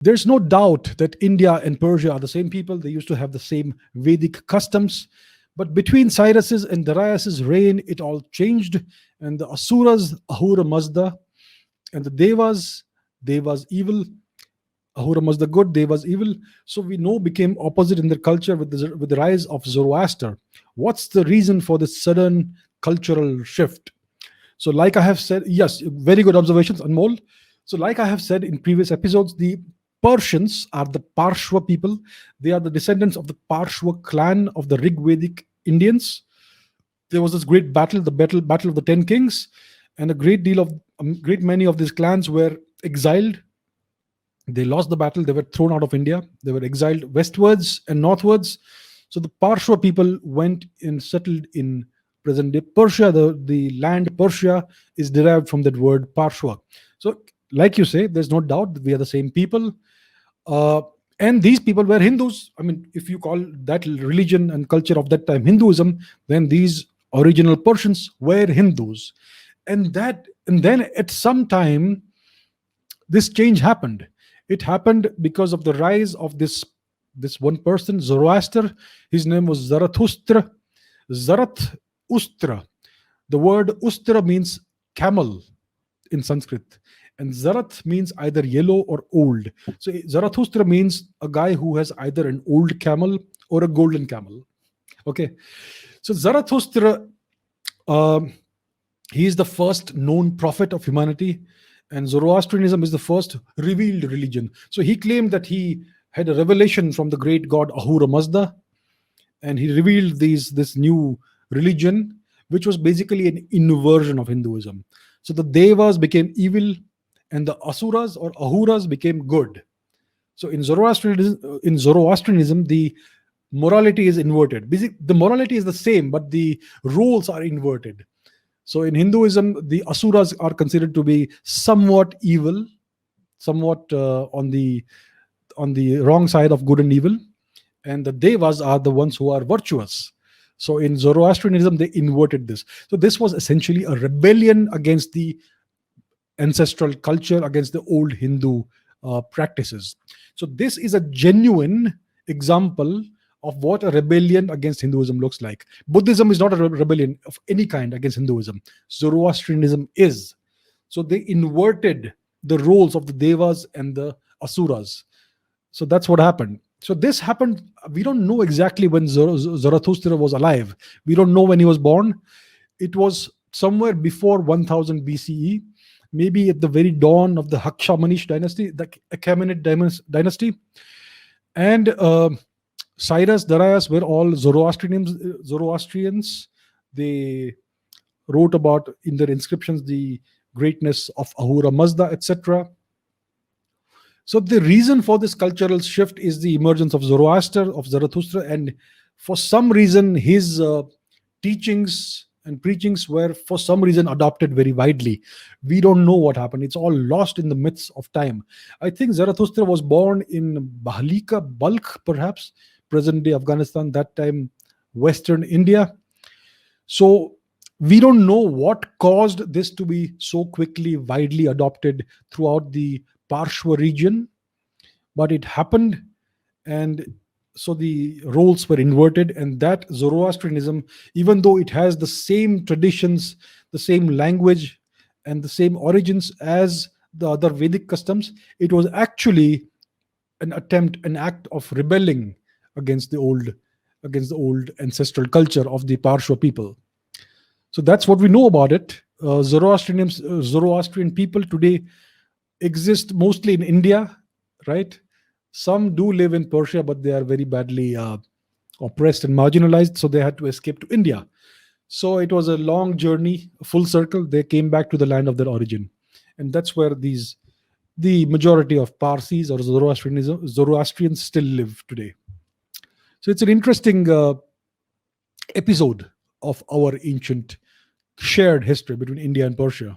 There's no doubt that India and Persia are the same people. They used to have the same Vedic customs. But between Cyrus's and Darius's reign, it all changed. And the Asuras, Ahura Mazda, and the Devas evil, Ahura Mazda good, Devas evil. So we know became opposite in their culture with the rise of Zoroaster. What's the reason for this sudden cultural shift? So, like I have said, yes, very good observations, Anmol. So, like I have said in previous episodes, the Persians are the Parshva people. They are the descendants of the Parshva clan of the Rigvedic Indians. There was this great battle, the battle of the 10 kings, and a great many of these clans were exiled. They lost the battle. They were thrown out of India. They were exiled westwards and northwards. So the Parshva people went and settled in present day Persia. The land Persia is derived from that word Parshva. So, like you say, there's no doubt that we are the same people. Uh, and these people were Hindus. I mean, if you call that religion and culture of that time Hinduism, then these original Persians were Hindus. And then at some time, this change happened. It happened because of the rise of this one person, Zoroaster. His name was Zarathustra. Zarathustra. The word Ustra means camel in Sanskrit, and Zarath means either yellow or old. So Zarathustra means a guy who has either an old camel or a golden camel. Okay, so Zarathustra, he is the first known prophet of humanity, and Zoroastrianism is the first revealed religion. So he claimed that he had a revelation from the great god Ahura Mazda, and he revealed this new religion, which was basically an inversion of Hinduism. So the Devas became evil, and the Asuras or Ahuras became good. So in Zoroastrianism, the morality is inverted. Basically, the morality is the same, but the roles are inverted. So in Hinduism, the Asuras are considered to be somewhat evil, somewhat on the wrong side of good and evil, and the Devas are the ones who are virtuous. So in Zoroastrianism, they inverted this. So this was essentially a rebellion against the ancestral culture, against the old Hindu practices. So this is a genuine example of what a rebellion against Hinduism looks like. Buddhism is not a rebellion of any kind against Hinduism. Zoroastrianism is. So they inverted the roles of the Devas and the Asuras. So that's what happened. So this happened. We don't know exactly when Zarathustra was alive. We don't know when he was born. It was somewhere before 1000 BCE, maybe at the very dawn of the Hakshamanish dynasty, the Achaemenid dynasty. And Cyrus, Darius were all Zoroastrians. They wrote about in their inscriptions the greatness of Ahura Mazda, etc. So the reason for this cultural shift is the emergence of Zoroaster, of Zarathustra, and for some reason his teachings and preachings were for some reason adopted very widely. We don't know what happened. It's all lost in the myths of time. I think Zarathustra was born in Bahlika, Balkh perhaps, present day Afghanistan, that time Western India. So we don't know what caused this to be so quickly widely adopted throughout the Parshva region, but it happened, and so the roles were inverted. And that Zoroastrianism, even though it has the same traditions, the same language, and the same origins as the other Vedic customs, it was actually an act of rebelling against the old ancestral culture of the Parshva people. So that's what we know about it. Zoroastrian people today exist mostly in India, right? Some do live in Persia, but they are very badly oppressed and marginalized, so they had to escape to India. So it was a long journey, a full circle. They came back to the land of their origin, and that's where the majority of Parsees or Zoroastrians still live today. So it's an interesting episode of our ancient shared history between India and Persia.